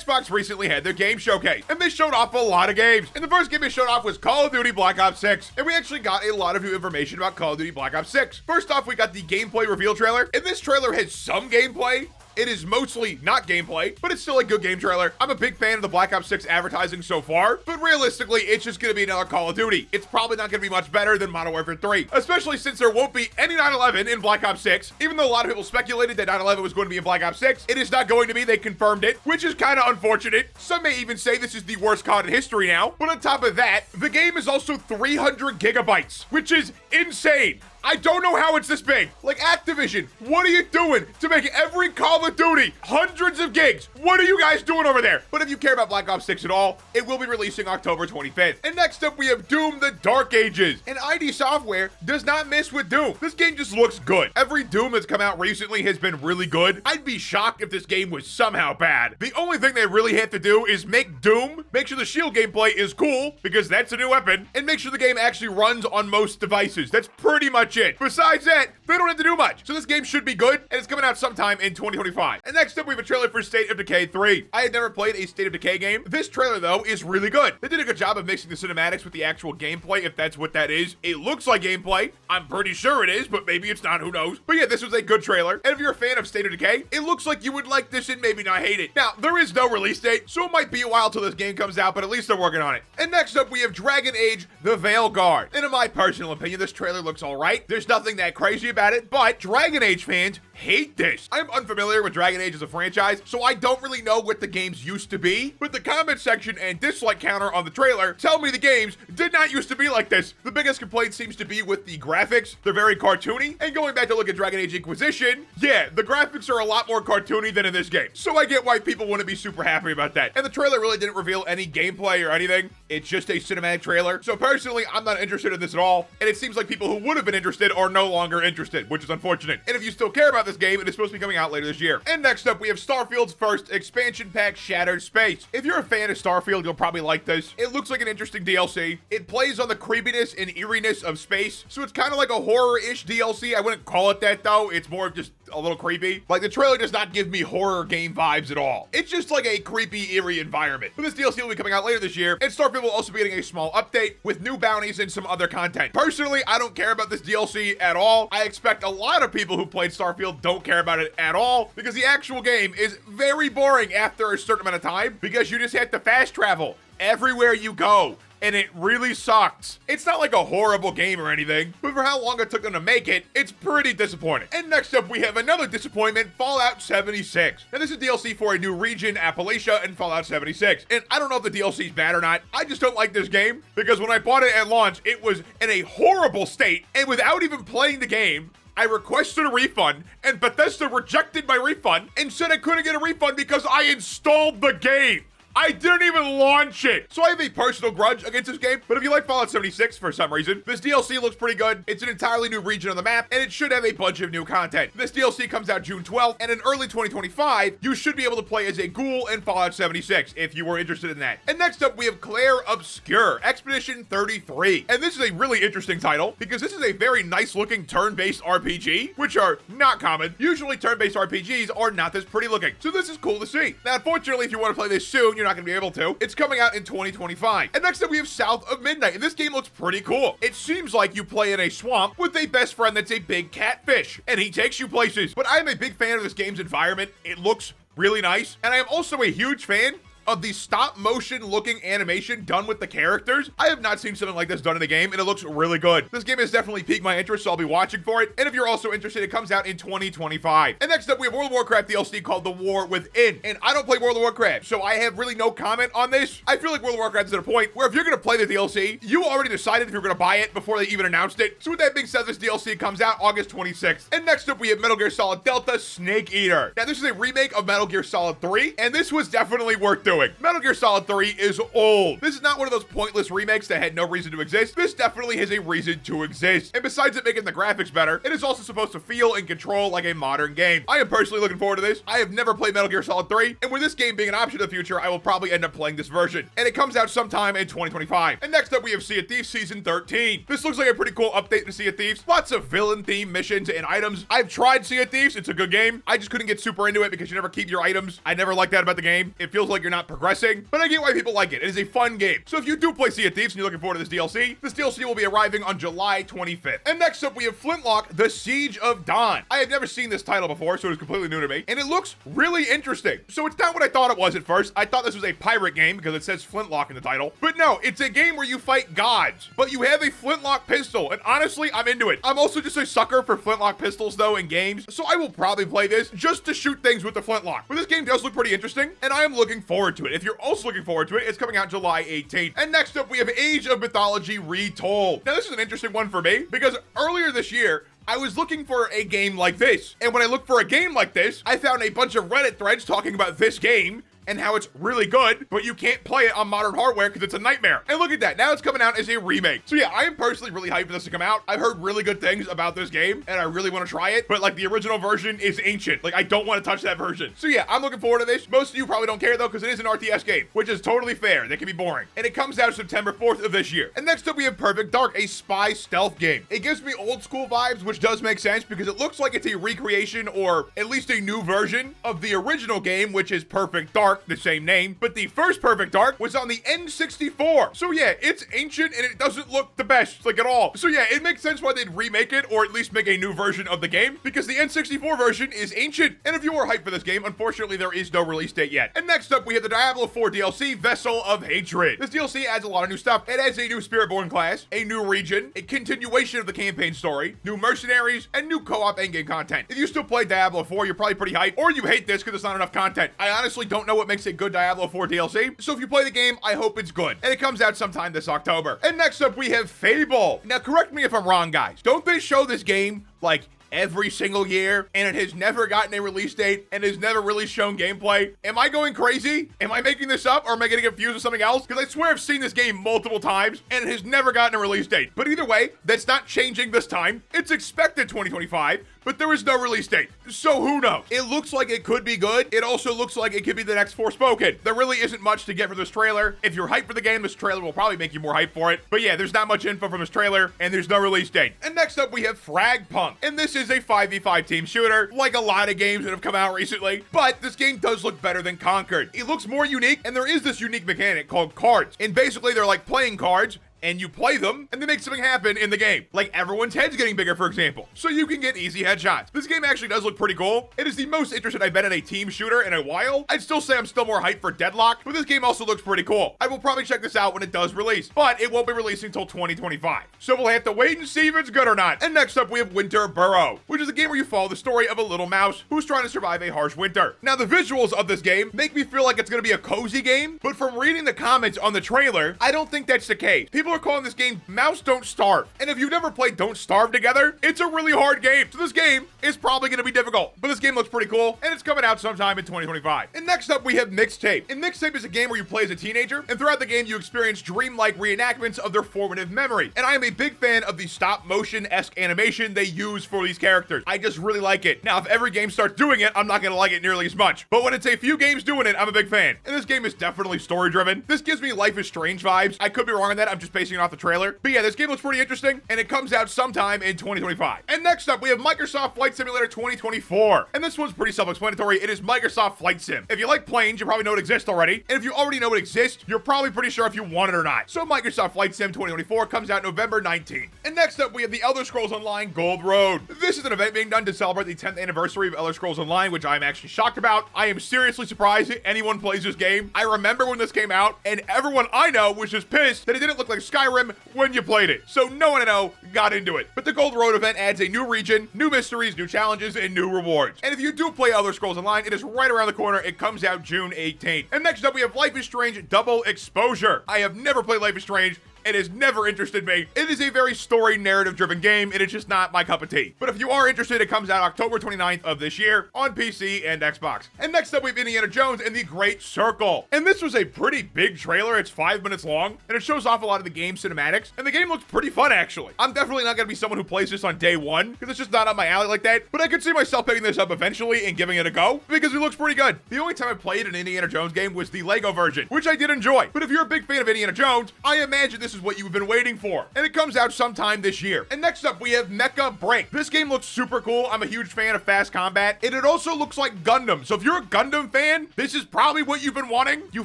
Xbox recently had their game showcase, and they showed off a lot of games. And the first game they showed off was Call of Duty Black Ops 6, and we actually got a lot of new information about Call of Duty Black Ops 6. First off, we got the gameplay reveal trailer, and this trailer has some gameplay. It is mostly not gameplay, but it's still a good game trailer. I'm a big fan of the Black Ops 6 advertising so far, but realistically, it's just gonna be another Call of Duty. It's probably not gonna be much better than Modern Warfare 3, especially since there won't be any 9/11 in Black Ops 6. Even though a lot of people speculated that 9/11 was going to be in Black Ops 6, it is not going to be. They confirmed it, which is kind of unfortunate. Some may even say this is the worst COD in history now, but on top of that, the game is also 300 gigabytes, which is insane. I don't know how it's this big. Like, Activision, what are you doing to make every Call of Duty hundreds of gigs? What are you guys doing over there? But if you care about Black Ops 6 at all, it will be releasing October 25th. And next up, we have Doom: The Dark Ages. And ID Software does not miss with Doom. This game just looks good. Every Doom that's come out recently has been really good. I'd be shocked if this game was somehow bad. The only thing they really have to do is make Doom, make sure the shield gameplay is cool, because that's a new weapon, and make sure the game actually runs on most devices. That's pretty much it. Besides that, they don't have to do much. So this game should be good, and it's coming out sometime in 2025. And next up, we have a trailer for State of Decay 3. I had never played a State of Decay game. This trailer, though, is really good. They did a good job of mixing the cinematics with the actual gameplay, if that's what that is. It looks like gameplay. I'm pretty sure it is, but maybe it's not, who knows. But yeah, this was a good trailer. And if you're a fan of State of Decay, it looks like you would like this and maybe not hate it. Now, there is no release date, so it might be a while till this game comes out, but at least they're working on it. And next up, we have Dragon Age: The Veilguard. And in my personal opinion, this trailer looks all right. There's nothing that crazy about it, but Dragon Age fans hate this. I'm unfamiliar with Dragon Age as a franchise, so I don't really know what the games used to be, but the comment section and dislike counter on the trailer tell me the games did not used to be like this. The biggest complaint seems to be with the graphics. They're very cartoony, and going back to look at Dragon Age Inquisition, yeah, the graphics are a lot more cartoony than in this game, so I get why people wouldn't be super happy about that. And the trailer really didn't reveal any gameplay or anything. It's just a cinematic trailer, so personally, I'm not interested in this at all, and it seems like people who would have been interested are no longer interested, which is unfortunate. And if you still care about this game, it is supposed to be coming out later this year. And next up, we have Starfield's first expansion pack, Shattered Space. If you're a fan of Starfield, you'll probably like this. It looks like an interesting DLC. It plays on the creepiness and eeriness of space, so it's kind of like a horror-ish DLC. I wouldn't call it that, though. It's more of just a little creepy. Like, the trailer does not give me horror game vibes at all. It's just like a creepy, eerie environment. But this DLC will be coming out later this year, and Starfield will also be getting a small update with new bounties and some other content. Personally, I don't care about this DLC at all. I expect a lot of people who played Starfield don't care about it at all, because the actual game is very boring after a certain amount of time, because you just have to fast travel everywhere you go, and it really sucks. It's not like a horrible game or anything, but for how long it took them to make it, it's pretty disappointing. And next up, we have another disappointment, Fallout 76. Now, this is DLC for a new region, Appalachia, and Fallout 76. And I don't know if the DLC is bad or not. I just don't like this game, because when I bought it at launch, it was in a horrible state, and without even playing the game, I requested a refund, and Bethesda rejected my refund and said I couldn't get a refund because I installed the game. I didn't even launch it. So I have a personal grudge against this game, but if you like Fallout 76 for some reason, this DLC looks pretty good. It's an entirely new region on the map, and it should have a bunch of new content. This DLC comes out June 12th, and in early 2025, you should be able to play as a ghoul in Fallout 76 if you were interested in that. And next up, we have Clair Obscur, Expedition 33. And this is a really interesting title, because this is a very nice looking turn-based RPG, which are not common. Usually turn-based RPGs are not this pretty looking, so this is cool to see. Now, unfortunately, if you want to play this soon, you're not going to be able to. It's coming out in 2025. And next up, we have South of Midnight, and this game looks pretty cool. It seems like you play in a swamp with a best friend that's a big catfish, and he takes you places. But I'm a big fan of this game's environment. It looks really nice, and I am also a huge fan of the stop motion looking animation done with the characters. I have not seen something like this done in the game, and it looks really good. This game has definitely piqued my interest, so I'll be watching for it. And if you're also interested, it comes out in 2025. And next up, we have World of Warcraft DLC called The War Within. And I don't play World of Warcraft, so I have really no comment on this. I feel like World of Warcraft is at a point where if you're gonna play the DLC, you already decided if you're gonna buy it before they even announced it. So with that being said, this DLC comes out August 26th. And next up, we have Metal Gear Solid Delta Snake Eater. Now, this is a remake of Metal Gear Solid 3, and this was definitely worth doing. doing. Metal Gear Solid 3 is old. This is not one of those pointless remakes that had no reason to exist. This definitely has a reason to exist. And besides it making the graphics better, it is also supposed to feel and control like a modern game. I am personally looking forward to this. I have never played Metal Gear Solid 3, and with this game being an option in the future, I will probably end up playing this version. And it comes out sometime in 2025. And next up, we have Sea of Thieves Season 13. This looks like a pretty cool update to Sea of Thieves. Lots of villain-themed missions and items. I've tried Sea of Thieves. It's a good game. I just couldn't get super into it because you never keep your items. I never like that about the game. It feels like you're not progressing, but I get why people like it. It is a fun game. So if you do play Sea of Thieves and you're looking forward to this DLC will be arriving on July 25th. And next up, we have Flintlock, The Siege of Dawn. I have never seen this title before, so it is completely new to me, and it looks really interesting. So it's not what I thought it was at first. I thought this was a pirate game because it says Flintlock in the title, but no, it's a game where you fight gods, but you have a Flintlock pistol, and honestly, I'm into it. I'm also just a sucker for Flintlock pistols, though, in games, so I will probably play this just to shoot things with the Flintlock. But this game does look pretty interesting, and I am looking forward to it. If you're also looking forward to it, it's coming out July 18th. And next up, we have Age of Mythology Retold. Now, this is an interesting one for me, because earlier this year, I was looking for a game like this. And when I looked for a game like this, I found a bunch of Reddit threads talking about this game and how it's really good, but you can't play it on modern hardware because it's a nightmare. And look at that, now it's coming out as a remake. So yeah, I am personally really hyped for this to come out. I've heard really good things about this game, and I really want to try it, but like the original version is ancient. Like I don't want to touch that version. So yeah, I'm looking forward to this. Most of you probably don't care though, because it is an RTS game, which is totally fair. They can be boring. And it comes out September 4th of this year. And next up we have Perfect Dark, a spy stealth game. It gives me old school vibes, which does make sense because it looks like it's a recreation or at least a new version of the original game, which is Perfect Dark, the same name. But the first Perfect Dark was on the N64. So yeah, it's ancient and it doesn't look the best, like at all. So yeah, it makes sense why they'd remake it or at least make a new version of the game because the N64 version is ancient. And if you are hyped for this game, unfortunately there is no release date yet. And next up we have the Diablo 4 DLC, Vessel of Hatred. This DLC adds a lot of new stuff. It adds a new Spiritborn class, a new region, a continuation of the campaign story, new mercenaries, and new co-op endgame content. If you still play Diablo 4, you're probably pretty hyped, or you hate this because there's not enough content. I honestly don't know what makes a good Diablo 4 DLC, so if you play the game, I hope it's good. And it comes out sometime this October. And next up, we have FABLE. Now, correct me if I'm wrong, guys. Don't they show this game, like, every single year, and it has never gotten a release date and has never really shown gameplay? Am I going crazy? Am I making this up, or am I getting confused with something else? Because I swear I've seen this game multiple times and it has never gotten a release date. But either way, that's not changing this time. It's expected 2025, but there is no release date. So who knows? It looks like it could be good. It also looks like it could be the next Forspoken. There really isn't much to get from this trailer. If you're hyped for the game, this trailer will probably make you more hyped for it. But yeah, there's not much info from this trailer, and there's no release date. And next up, we have Fragpunk. And this is a 5v5 team shooter, like a lot of games that have come out recently. But this game does look better than Conquered. It looks more unique, and there is this unique mechanic called cards. And basically, they're like playing cards, and you play them, and they make something happen in the game. Like everyone's head's getting bigger, for example. So you can get easy headshots. This game actually does look pretty cool. It is the most interested I've been in a team shooter in a while. I'd still say I'm still more hyped for Deadlock, but this game also looks pretty cool. I will probably check this out when it does release, but it won't be releasing until 2025. So we'll have to wait and see if it's good or not. And next up, we have Winter Burrow, which is a game where you follow the story of a little mouse who's trying to survive a harsh winter. Now, the visuals of this game make me feel like it's gonna be a cozy game, but from reading the comments on the trailer, I don't think that's the case. People are calling this game Mouse Don't Starve. And if you've never played Don't Starve together, it's a really hard game. So this game is probably going to be difficult. But this game looks pretty cool, and it's coming out sometime in 2025. And next up, we have Mixtape. And Mixtape is a game where you play as a teenager, and throughout the game, you experience dreamlike reenactments of their formative memory. And I am a big fan of the stop-motion-esque animation they use for these characters. I just really like it. Now, if every game starts doing it, I'm not going to like it nearly as much. But when it's a few games doing it, I'm a big fan. And this game is definitely story-driven. This gives me Life is Strange vibes. I could be wrong on that. I'm just basing it off the trailer. But yeah, this game looks pretty interesting, and it comes out sometime in 2025. And next up, we have Microsoft Flight Simulator 2024. And this one's pretty self-explanatory. It is Microsoft Flight Sim. If you like planes, you probably know it exists already. And if you already know it exists, you're probably pretty sure if you want it or not. So Microsoft Flight Sim 2024 comes out November 19th. And next up, we have the Elder Scrolls Online Gold Road. This is an event being done to celebrate the 10th anniversary of Elder Scrolls Online, which I'm actually shocked about. I am seriously surprised that anyone plays this game. I remember when this came out, and everyone I know was just pissed that it didn't look like Skyrim when you played it. So no one I know got into it. But the Gold Road event adds a new region, new mysteries, new challenges, and new rewards. And if you do play Elder Scrolls Online, it is right around the corner. It comes out June 18th. And next up, we have Life is Strange Double Exposure. I have never played Life is Strange, It has never interested me. It is a very story narrative driven game, and it's just not my cup of tea. But if you are interested, it comes out October 29th of this year on PC and Xbox. And next up, we have Indiana Jones and the Great Circle. And this was a pretty big trailer. It's 5 minutes long, and it shows off a lot of the game cinematics, and the game looks pretty fun, actually. I'm definitely not going to be someone who plays this on day one, because it's just not up my alley like that, but I could see myself picking this up eventually and giving it a go, because it looks pretty good. The only time I played an Indiana Jones game was the Lego version, which I did enjoy. But if you're a big fan of Indiana Jones, I imagine this is what you've been waiting for, and it comes out sometime this year. And next up, we have Mecha Break. This game looks super cool. I'm a huge fan of fast combat, and it also looks like Gundam. So if you're a Gundam fan, this is probably what you've been wanting. You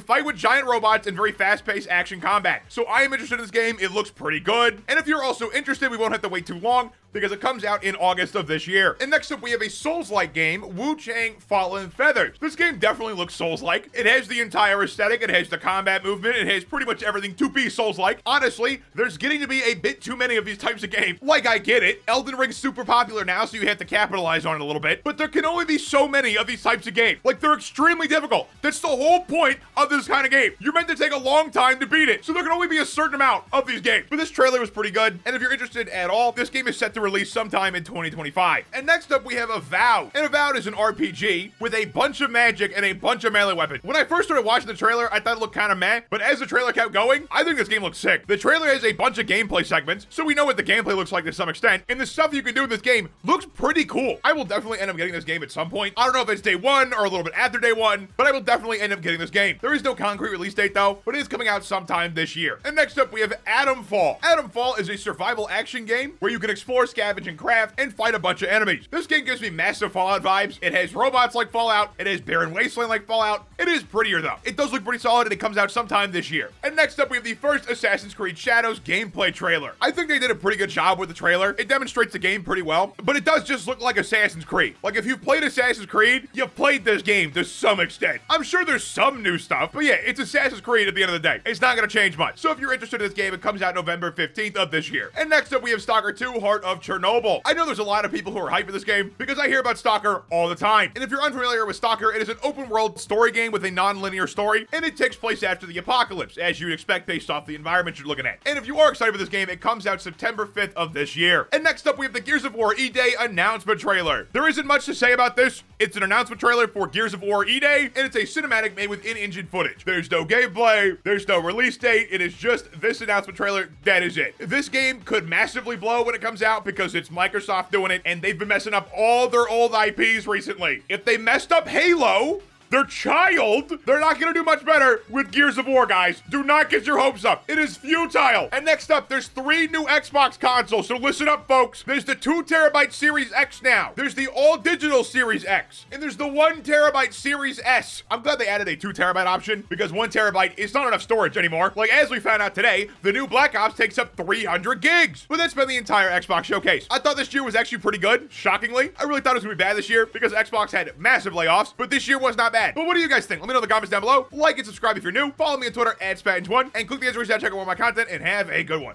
fight with giant robots in very fast-paced action combat. So I am interested in this game. It looks pretty good. And if you're also interested, we won't have to wait too long, because it comes out in August of this year. And next up, we have a Souls-like game, Wuchang Fallen Feathers. This game definitely looks Souls-like. It has the entire aesthetic, it has the combat movement, it has pretty much everything to be Souls-like. Honestly, there's getting to be a bit too many of these types of games. Like, I get it. Elden Ring's super popular now, so you have to capitalize on it a little bit. But there can only be so many of these types of games. Like, they're extremely difficult. That's the whole point of this kind of game. You're meant to take a long time to beat it, so there can only be a certain amount of these games. But this trailer was pretty good, and if you're interested at all, this game is set to release sometime in 2025. And next up, we have AVOWED. And AVOWED is an RPG with a bunch of magic and a bunch of melee weapons. When I first started watching the trailer, I thought it looked kind of meh, but as the trailer kept going, I think this game looks sick. The trailer has a bunch of gameplay segments, so we know what the gameplay looks like to some extent, and the stuff you can do in this game looks pretty cool. I will definitely end up getting this game at some point. I don't know if it's day one or a little bit after day one, but I will definitely end up getting this game. There is no concrete release date though, but it is coming out sometime this year. And next up, we have Atomfall. Atomfall is a survival action game where you can explore, scavenge, and craft, and fight a bunch of enemies. This game gives me massive Fallout vibes. It has robots like Fallout. It has barren wasteland like Fallout. It is prettier though. It does look pretty solid, and it comes out sometime this year. And next up, we have the first Assassin's Creed Shadows gameplay trailer. I think they did a pretty good job with the trailer. It demonstrates the game pretty well, but it does just look like Assassin's Creed. Like, if you've played Assassin's Creed, you've played this game to some extent. I'm sure there's some new stuff, but yeah, it's Assassin's Creed at the end of the day. It's not gonna change much. So if you're interested in this game, it comes out November 15th of this year. And next up, we have Stalker 2 Heart of Chernobyl. I know there's a lot of people who are hyped for this game because I hear about Stalker all the time. And if you're unfamiliar with Stalker, it is an open world story game with a non-linear story, and it takes place after the apocalypse, as you'd expect based off the environment you're looking at. And if you are excited for this game, it comes out September 5th of this year. And next up, we have the Gears of War E-Day announcement trailer. There isn't much to say about this. It's an announcement trailer for Gears of War E-Day, and it's a cinematic made with in-engine footage. There's no gameplay, there's no release date, it is just this announcement trailer. That is it. This game could massively blow when it comes out because it's Microsoft doing it, and they've been messing up all their old IPs recently. If they messed up Halo, their child, they're not gonna do much better with Gears of War, guys. Do not get your hopes up. It is futile. And next up, there's 3 new Xbox consoles, so listen up, folks. There's the 2TB Series X now. There's the all-digital Series X. And there's the 1TB Series S. I'm glad they added a 2TB option, because 1TB is not enough storage anymore. Like, as we found out today, the new Black Ops takes up 300 gigs. But that's been the entire Xbox showcase. I thought this year was actually pretty good, shockingly. I really thought it was gonna be bad this year, because Xbox had massive layoffs, but this year was not bad. But what do you guys think? Let me know in the comments down below. Like and subscribe if you're new. Follow me on Twitter @spatnz1, and click the answer to check out more of my content, and have a good one.